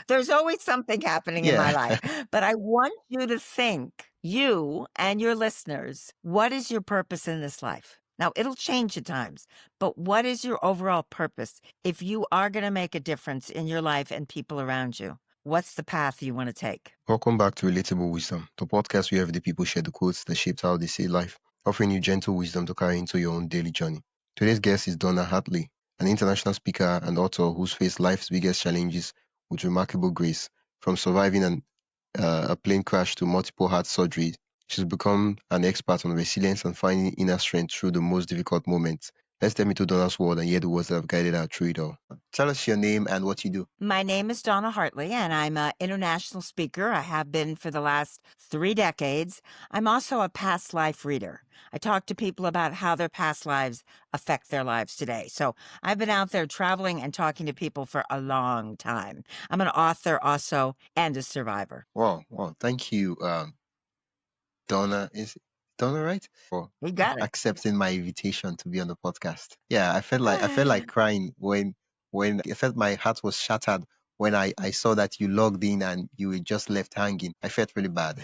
There's always something happening in my Yeah. life. But I want you to think, you and your listeners, what is your purpose in this life? Now, it'll change at times, but what is your overall purpose if you are going to make a difference in your life and people around you? What's the path you want to take? Welcome back to Relatable Wisdom, the podcast where everyday people share the quotes that shaped how they see life, offering you gentle wisdom to carry into your own daily journey. Today's guest is Donna Hartley, an international speaker and author who's faced life's biggest challenges with remarkable grace. From surviving a plane crash to multiple heart surgeries, she's become an expert on resilience and finding inner strength through the most difficult moments. Let's step into Donna's world and hear the words that have guided her through it all. Tell us your name and what you do. My name is Donna Hartley, and I'm an international speaker. I have been for the last 3 decades. I'm also a past life reader. I talk to people about how their past lives affect their lives today. So I've been out there traveling and talking to people for a long time. I'm an author also and a survivor. Wow, thank you, Donna. Is Donna right? For You got it. accepting my invitation to be on the podcast. Yeah, I felt like crying when I felt my heart was shattered when I saw that you logged in and you were just left hanging. I felt really bad.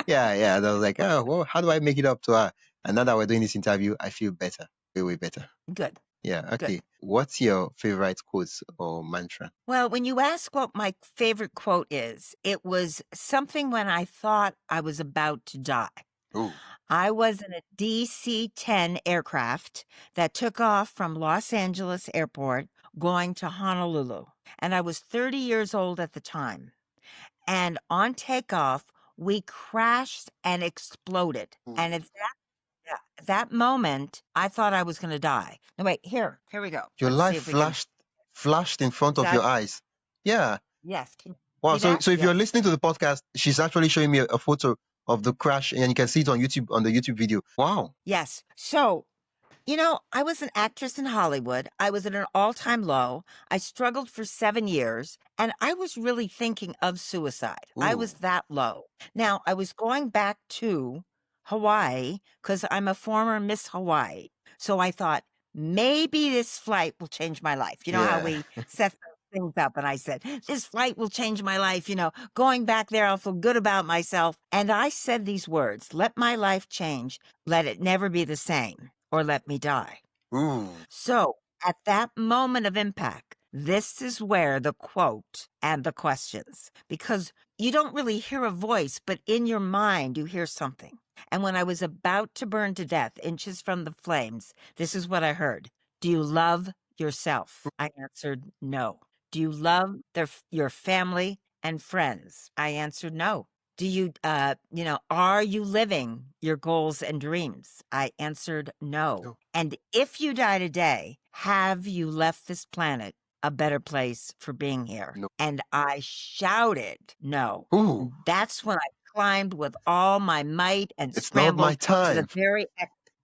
Yeah. And I was like, oh, well, how do I make it up to her? And now that we're doing this interview, I feel better, way better. Good. Yeah. Good. Okay. What's your favorite quote or mantra? Well, when you ask what my favorite quote is, it was something when I thought I was about to die. Ooh. I was in a DC-10 aircraft that took off from Los Angeles Airport going to Honolulu. And I was 30 years old at the time. And on takeoff, we crashed and exploded. And at that moment, I thought I was going to die. No, wait, here we go. Your Let's see life if we can. flashed in front of Is your that- eyes. Yeah. Yes. Can you Wow. see So that? if you're Yes. listening to the podcast, she's actually showing me a photo of the crash, and you can see it on YouTube on the YouTube video. Wow. Yes. So, I was an actress in Hollywood. I was at an all-time low. I struggled for 7 years, and I was really thinking of suicide. I was Ooh. that low. Now, I was going back to Hawaii because I'm a former Miss Hawaii. So I thought, maybe this flight will change my life. You know how Yeah. we set things up, and I said, this flight will change my life. Going back there, I'll feel good about myself. And I said these words, let my life change. Let it never be the same, or let me die. Ooh. So at that moment of impact, this is where the quote and the questions, because you don't really hear a voice, but in your mind, you hear something. And when I was about to burn to death, inches from the flames, this is what I heard. Do you love yourself? I answered no. Do you love your family and friends? I answered no. Do you, are you living your goals and dreams? I answered no. No. And if you die today, have you left this planet a better place for being here? No. And I shouted no. Ooh. That's when I climbed with all my might and It's not my scrambled to the time. very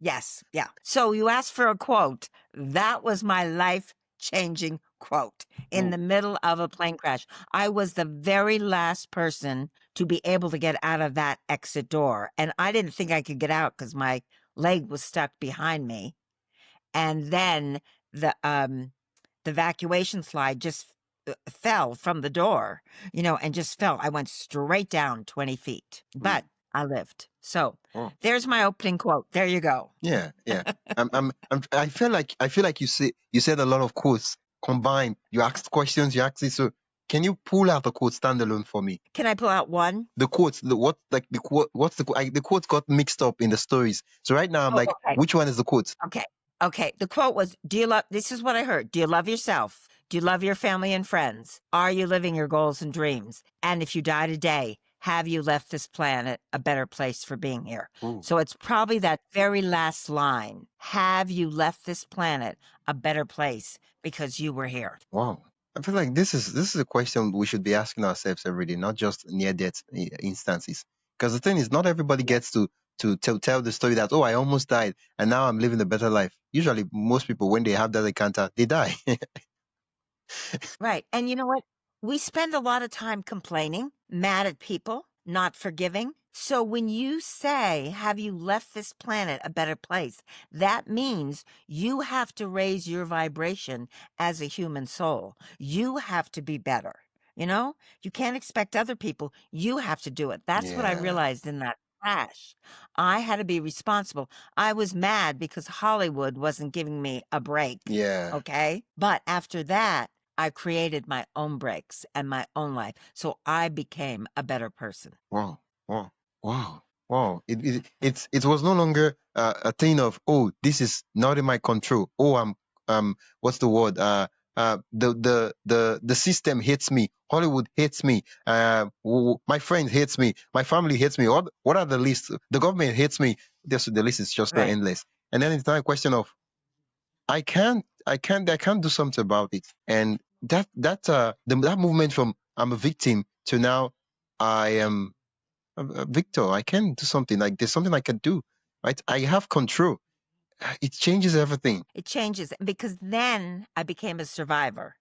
yes, yeah. So you asked for a quote. That was my life-changing quote in Ooh. the middle of a plane crash. I was the very last person to be able to get out of that exit door. And I didn't think I could get out because my leg was stuck behind me. And then the evacuation slide just fell from the door, and just fell. I went straight down 20 feet, but I lived. So there's my opening quote. There you go. Yeah. I feel like you said a lot of quotes combined. You asked questions, you asked it. So can you pull out a quote standalone for me? Can I pull out one? The quotes, what's the quote? The quotes got mixed up in the stories. So right now I'm like, okay. which one is the quote? Okay. The quote was, this is what I heard. Do you love yourself? Do you love your family and friends? Are you living your goals and dreams? And if you die today, have you left this planet a better place for being here? Ooh. So it's probably that very last line. Have you left this planet a better place because you were here? Wow. I feel like this is a question we should be asking ourselves every day, not just near death instances. Because the thing is, not everybody gets to tell the story that, oh, I almost died and now I'm living a better life. Usually, most people, when they have that encounter, they die. Right. And you know what? We spend a lot of time complaining, mad at people, not forgiving. So when you say, have you left this planet a better place? That means you have to raise your vibration as a human soul. You have to be better. You know, you can't expect other people. You have to do it. That's what I Yeah. realized in that crash. I had to be responsible. I was mad because Hollywood wasn't giving me a break. Yeah. Okay. But after that, I created my own breaks and my own life. So I became a better person. Wow. Wow. Wow. Wow. It was no longer a thing of, oh, this is not in my control. Oh, what's the word? The system hates me. Hollywood hates me. My friend hates me. My family hates me. What are the lists? The government hates me. The list is just not Right. endless. And then it's not a question of, I can't do something about it. And that movement from I'm a victim to now I am a victor. I can do something. Like there's something I can do. Right? I have control. It changes everything. It changes because then I became a survivor.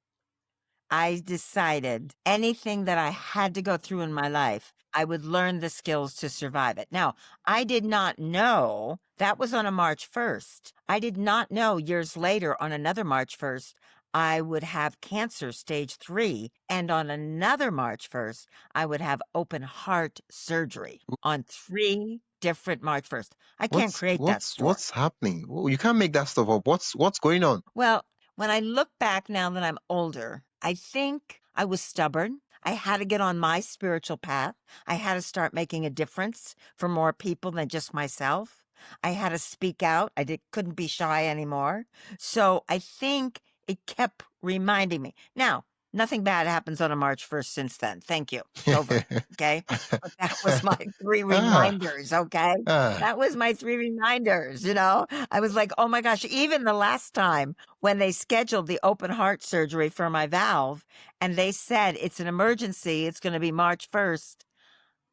I decided anything that I had to go through in my life, I would learn the skills to survive it. Now, I did not know that was on a March 1st. I did not know years later on another March 1st, I would have cancer stage 3. And on another March 1st, I would have open heart surgery on 3 different March 1st. I can't create that story. What's happening? Oh, you can't make that stuff up. What's going on? Well, when I look back now that I'm older, I think I was stubborn. I had to get on my spiritual path. I had to start making a difference for more people than just myself. I had to speak out. Couldn't be shy anymore. So I think it kept reminding me. Now, nothing bad happens on a March 1st since then. Thank you. It's over. Okay. But that was my 3 reminders. Okay. That was my 3 reminders. I was like, oh my gosh, even the last time when they scheduled the open heart surgery for my valve and they said it's an emergency, it's going to be March 1st.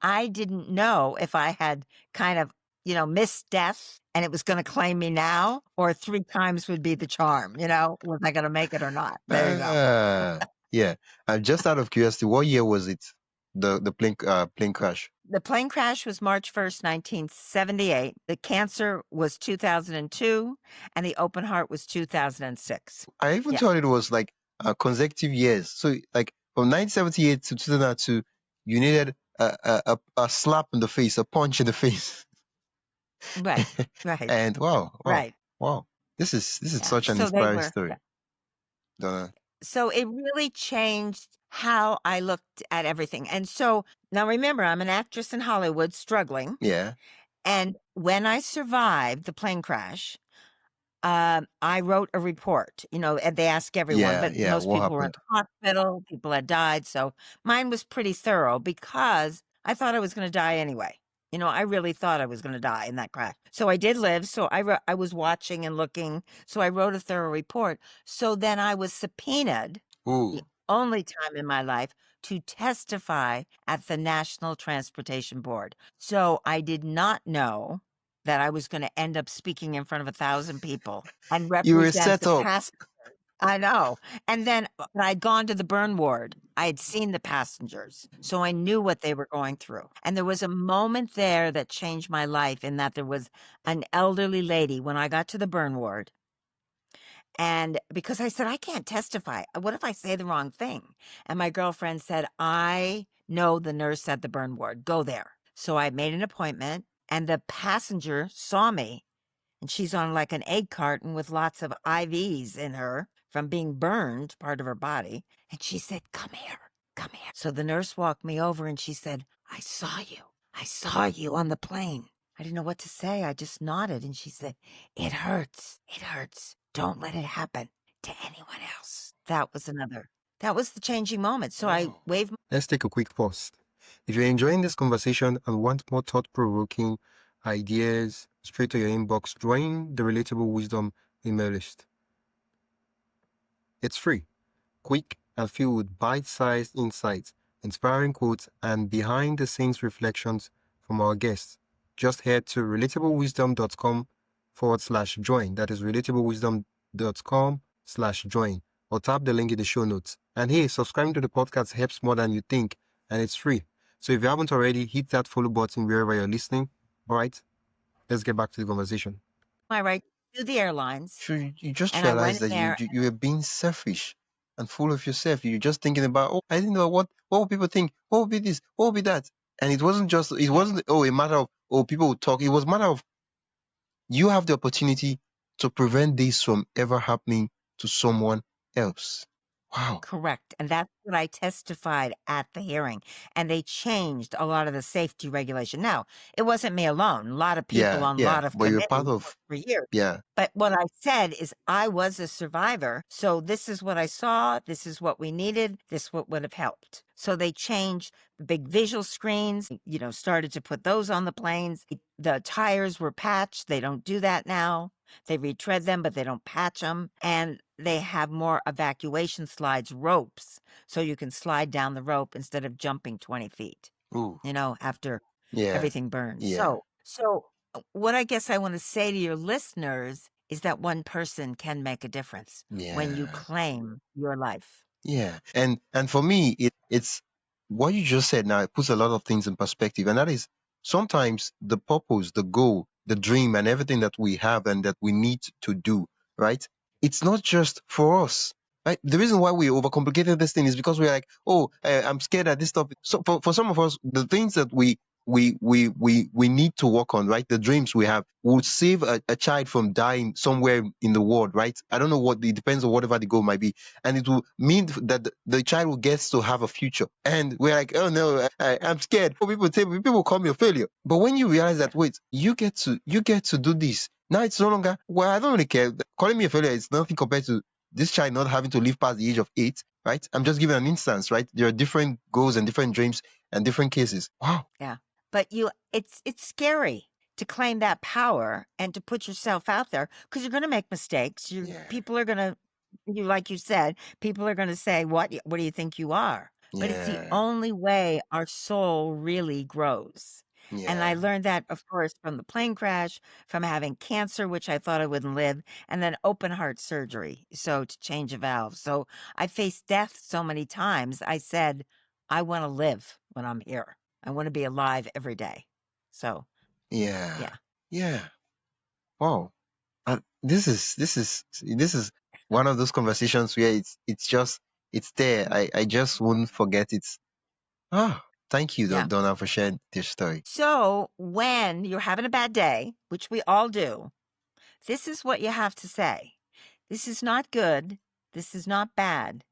I didn't know if I had kind of, missed death and it was going to claim me now, or 3 times would be the charm, was I going to make it or not? There you go. Yeah. Just out of curiosity, what year was it? The plane crash. The plane crash was March 1st, 1978. The cancer was 2002, and the open heart was 2006. I even Yeah. thought it was like consecutive years. So like from 1978 to 2002, you needed a slap in the face, a punch in the face. Right. Right. And wow. Right. Wow. This is Yeah. such an So they inspiring were. story. Yeah. Donna. So it really changed how I looked at everything. And so now remember, I'm an actress in Hollywood struggling. Yeah. And when I survived the plane crash, I wrote a report, and they ask everyone, but Yeah. most What people were in happened? the hospital, people had died. So mine was pretty thorough because I thought I was going to die anyway. I really thought I was going to die in that crash. So I did live. So I was watching and looking. So I wrote a thorough report. So then I was subpoenaed, Ooh. the only time in my life, to testify at the National Transportation Board. So I did not know that I was going to end up speaking in front of 1,000 people and You were represent set the up. passengers. I know. And then I'd gone to the burn ward. I had seen the passengers, so I knew what they were going through. And there was a moment there that changed my life in that there was an elderly lady when I got to the burn ward. And because I said, I can't testify. What if I say the wrong thing? And my girlfriend said, I know the nurse at the burn ward. Go there. So I made an appointment, and the passenger saw me, and she's on like an egg carton with lots of IVs in her from being burned, part of her body. And she said, come here, come here. So the nurse walked me over and she said, I saw you on the plane. I didn't know what to say. I just nodded. And she said, it hurts. Don't let it happen to anyone else. That was the changing moment. So I waved. Let's take a quick pause. If you're enjoying this conversation and want more thought-provoking ideas straight to your inbox, join the Relatable Wisdom email list. It's free, quick, and filled with bite-sized insights, inspiring quotes, and behind-the-scenes reflections from our guests. Just head to relatablewisdom.com/join. That is relatablewisdom.com/join, or tap the link in the show notes. And hey, subscribing to the podcast helps more than you think, and it's free. So if you haven't already, hit that follow button wherever you're listening. All right, let's get back to the conversation. My right to the airlines. So you just And I realized went that there. you were being selfish. and full of yourself. You're just thinking about, oh, I didn't know what will people think? What will be this? What will be that? And it wasn't Yeah. a matter of, oh, people would talk. It was a matter of, you have the opportunity to prevent this from ever happening to someone else. Wow. Correct. And that's what I testified at the hearing. And they changed a lot of the safety regulation. Now, it wasn't me alone. A lot of people Yeah, on a yeah. lot of But you're part committees of, for years. yeah, But what I said is I was a survivor. So this is what I saw. This is what we needed. This what would have helped. So they changed the big visual screens, started to put those on the planes. The tires were patched. They don't do that now. They retread them, but they don't patch them. And they have more evacuation slides, ropes, so you can slide down the rope instead of jumping 20 feet, ooh, after yeah, everything burns. yeah, So what I guess I want to say to your listeners is that one person can make a difference when you yeah. claim your life. Yeah, and for me, it's what you just said now. It puts a lot of things in perspective, and that is sometimes the purpose, the goal, the dream, and everything that we have and that we need to do, right? It's not just for us, right? The reason why we overcomplicated this thing is because we're like, oh, I'm scared at this topic. So for some of us, the things that we need to work on, right? The dreams we have would save a child from dying somewhere in the world, right? I don't know what it depends on whatever the goal might be, and it will mean that the child will get to have a future. And we're like, oh no, I'm scared. People call me a failure. But when you realize Yeah. that, wait, you get to do this. Now it's no longer, well, I don't really care. Calling me a failure is nothing compared to this child not having to live past the age of 8, right? I'm just giving an instance, right? There are different goals and different dreams and different cases. Wow. Yeah. But it's scary to claim that power and to put yourself out there because you're going to make mistakes. Yeah. People are going to, like you said, people are going to say, what do you think you are? But it's the Yeah. only way our soul really grows. And I Yeah. learned that, of course, from the plane crash, from having cancer, which I thought I wouldn't live, and then open heart surgery. So to change a valve. So I faced death so many times. I said, I want to live when I'm here. I want to be alive every day. So, Yeah. yeah. Yeah. Wow. This is one of those conversations where it's just it's there. I just wouldn't forget it. Thank you, Yeah. Donna, for sharing this story. So when you're having a bad day, which we all do, this is what you have to say. This is not good. This is not bad.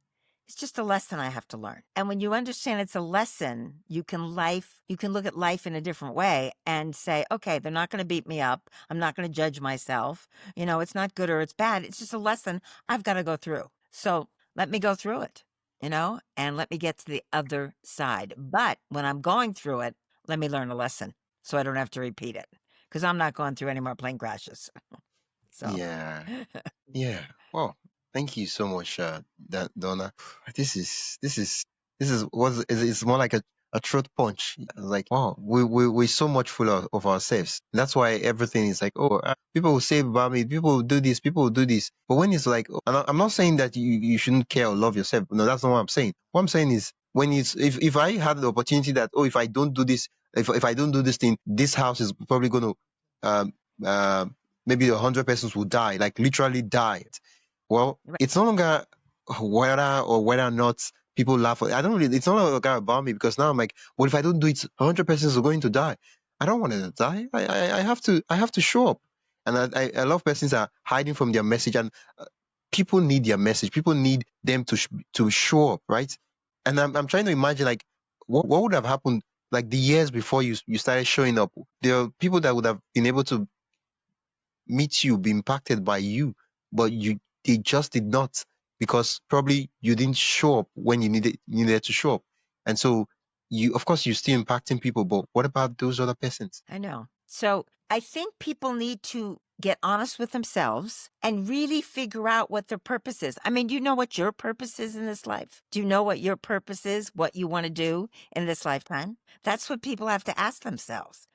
It's just a lesson I have to learn. And when you understand it's a lesson, you can look at life in a different way and say, okay, they're not going to beat me up. I'm not going to judge myself. It's not good or it's bad. It's just a lesson I've got to go through. So let me go through it, and let me get to the other side. But when I'm going through it, let me learn a lesson so I don't have to repeat it because I'm not going through any more plane crashes. So, Yeah. Yeah. Well, thank you so much, Donna. This is what it's more like a throat punch. Like, wow, we're so much full of ourselves. That's why everything is like, oh, people will say about me, people will do this, people will do this. But when it's like, I'm not saying that you shouldn't care or love yourself. No, that's not what I'm saying. What I'm saying is when it's if I had the opportunity that, oh, if I don't do this, if I don't do this thing, this house is probably going to um uh, maybe 100 persons will die, like literally die. Well, right. it's no longer whether or not people laugh. I don't really. It's no longer about me because now I'm like, well, if I don't do it, 100 persons are going to die. I don't want to die. I have to. I have to show up. And I love persons that are hiding from their message, and people need their message. People need them to show up, right? And I'm trying to imagine like what would have happened like the years before you started showing up. There are people that would have been able to meet you, be impacted by you, but they just did not because probably you didn't show up when you needed to show up. And so you of course you're still impacting people, but what about those other persons? I know. So I think people need to get honest with themselves and really figure out what their purpose is. I mean, do you know what your purpose is in this life? Do you know what your purpose is, what you want to do in this lifetime? That's what people have to ask themselves.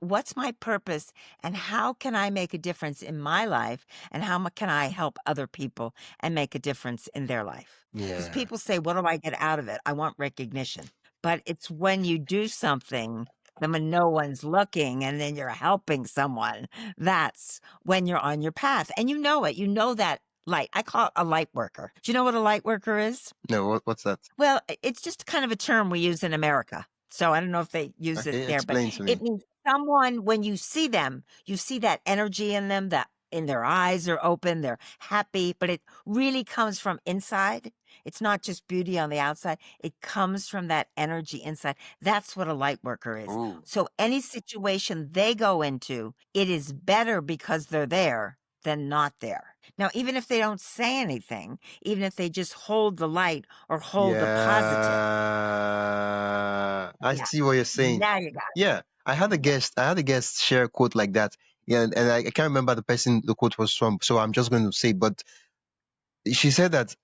What's my purpose and how can I make a difference in my life and how can I help other people and make a difference in their life? Because Yeah. people say, what do I get out of it? I want recognition. But it's when you do something and when no one's looking and then you're helping someone, that's when you're on your path. And you know it. You know that light. I call it a light worker. Do you know what a light worker is? No, what's that? Well, it's just kind of a term we use in America. So I don't know if they use it Okay, there, but explain to it me. means someone, when you see them, you see that energy in them, that in their eyes are open, they're happy, but it really comes from inside. It's not just beauty on the outside. It comes from that energy inside. That's what a light worker is. Oh, So any situation they go into, it is better because they're there than not there. Now, even if they don't say anything, even if they just hold the light or hold the positive. yeah. I Yeah. see what you're saying. Now you got Yeah, I had a it. Yeah. guest. I had a guest share a quote like that. Yeah, and I can't remember the person the quote was from, so I'm just going to say. But she said that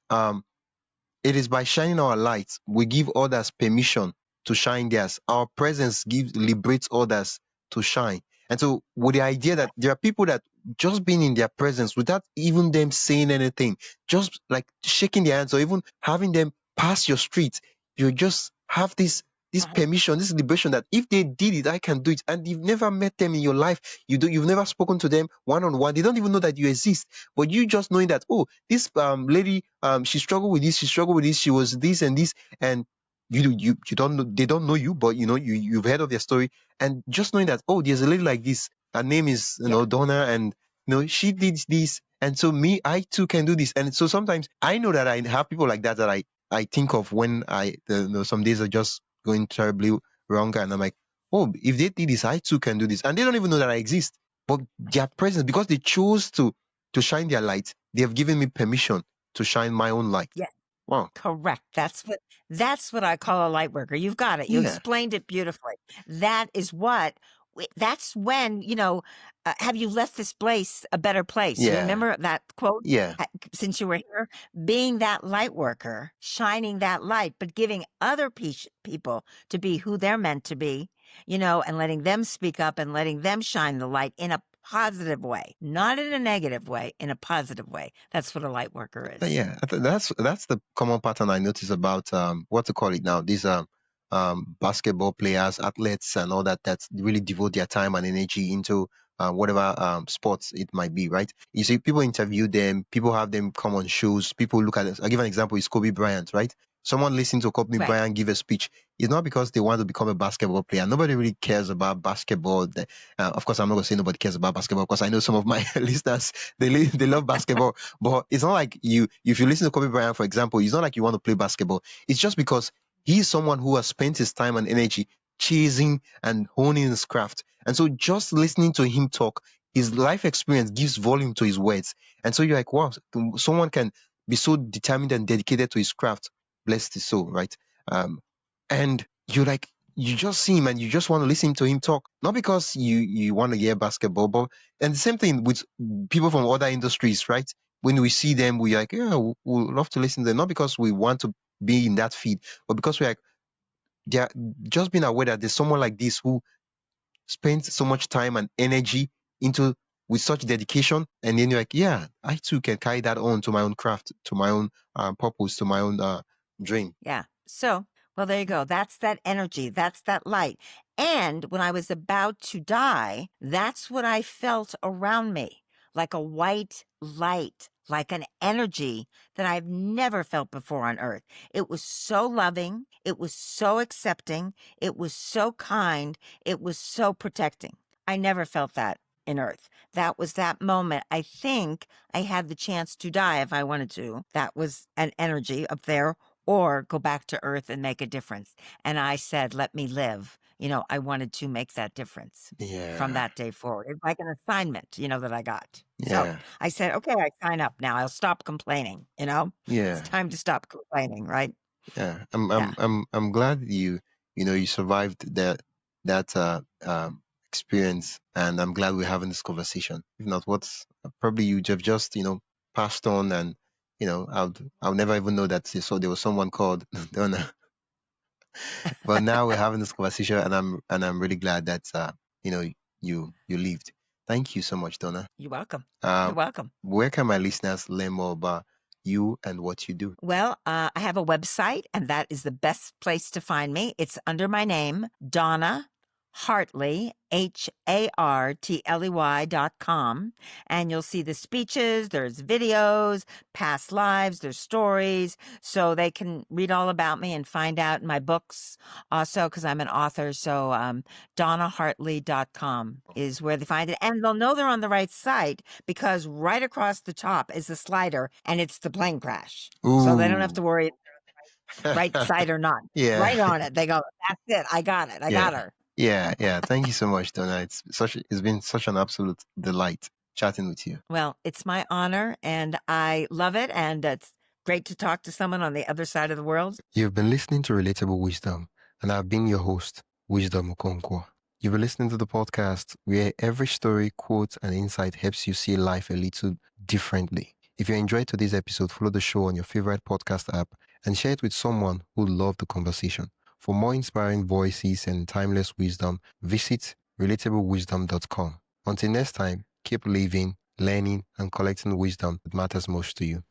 it is by shining our light we give others permission to shine theirs. Our presence gives liberates others to shine. And so with the idea that there are people that just being in their presence without even them saying anything, just like shaking their hands or even having them pass your street, you just have this Uh-huh. permission, this liberation that if they did it, I can do it. And you've never met them in your life. You've never spoken to them one on one. They don't even know that you exist. But you just knowing that, oh, this lady, she struggled with this, she struggled with this, she was this and this, and you don't know, they don't know you, but you've heard of their story, and just knowing that, oh, there's a lady like this, her name is Yeah. Donna, and she did this, and so me, I too can do this. And so sometimes I know that I have people like that I think of when some days are just going terribly wrong, and I'm like, oh, if they did this, I too can do this, and they don't even know that I exist, but their presence, because they chose to shine their light, they have given me permission to shine my own light. Yeah. Wow. Correct. That's what I call a light worker. You've got it. You Yeah. explained it beautifully. That is what that's when, have you left this place a better place? You Yeah. remember that quote? Yeah. Since you were here, being that light worker, shining that light, but giving other people to be who they're meant to be, and letting them speak up and letting them shine the light in a positive way, not in a negative way, in a positive way. That's what a light worker is. Yeah, that's the common pattern I notice about what to call it now. These basketball players, athletes, and all that really devote their time and energy into whatever sports it might be. Right? You see, people interview them, people have them come on shows, people look at it. I'll give an example. Is Kobe Bryant, right? Someone listening to Kobe Right. Bryant give a speech. It's not because they want to become a basketball player. Nobody really cares about basketball. Of course, I'm not going to say nobody cares about basketball because I know some of my listeners they love basketball. But it's not like if you listen to Kobe Bryant, for example, it's not like you want to play basketball. It's just because he's someone who has spent his time and energy chasing and honing his craft. And so just listening to him talk, his life experience gives volume to his words. And so you're like, wow, someone can be so determined and dedicated to his craft. Blessed his soul, right? And you're like, you just see him and you just want to listen to him talk, not because you want to hear basketball, but and the same thing with people from other industries, right? When we see them, we're like, yeah, we'd love to listen to them, not because we want to be in that feed, but because we're like, they're just being aware that there's someone like this who spends so much time and energy into with such dedication, and then you're like, yeah, I too can carry that on to my own craft, to my own purpose, to my own dream. Yeah. So, well, there you go. That's that energy. That's that light. And when I was about to die, that's what I felt around me, like a white light, like an energy that I've never felt before on earth. It was so loving. It was so accepting. It was so kind. It was so protecting. I never felt that in earth. That was that moment. I think I had the chance to die if I wanted to. That was an energy up there, or go back to earth and make a difference. And I said, let me live. I wanted to make that difference from Yeah, that day forward. It's like an assignment, that I got. So yeah, I said, okay, I sign up now. I'll stop complaining. It's yeah. time to stop complaining, right? Yeah, I'm Yeah. I'm I'm I'm glad you survived that experience, and I'm glad we're having this conversation. If not, what's probably you'd have just passed on, and I'll never even know that so there was someone called Donna. But now we're having this conversation, and I'm really glad that you know you lived. Thank you so much, Donna. You're welcome. You're Um, welcome. where can my listeners learn more about you and what you do? Well, I have a website, and that is the best place to find me. It's under my name, Donna Hartley, HARTLEY.com, and you'll see the speeches, there's videos, past lives, there's stories, so they can read all about me and find out in my books also, because I'm an author. So DonnaHartley.com is where they find it, and they'll know they're on the right site because right across the top is a slider, and it's the plane crash. So they don't have to worry right side or not. Yeah. Right on it. They go, that's it. I got it. I got her. Yeah. Thank you so much, Donna. It's been such an absolute delight chatting with you. Well, it's my honor and I love it. And it's great to talk to someone on the other side of the world. You've been listening to Relatable Wisdom, and I've been your host, Wisdom Okonkwo. You've been listening to the podcast where every story, quote, and insight helps you see life a little differently. If you enjoyed today's episode, follow the show on your favorite podcast app and share it with someone who loved the conversation. For more inspiring voices and timeless wisdom, visit relatablewisdom.com. Until next time, keep living, learning, and collecting wisdom that matters most to you.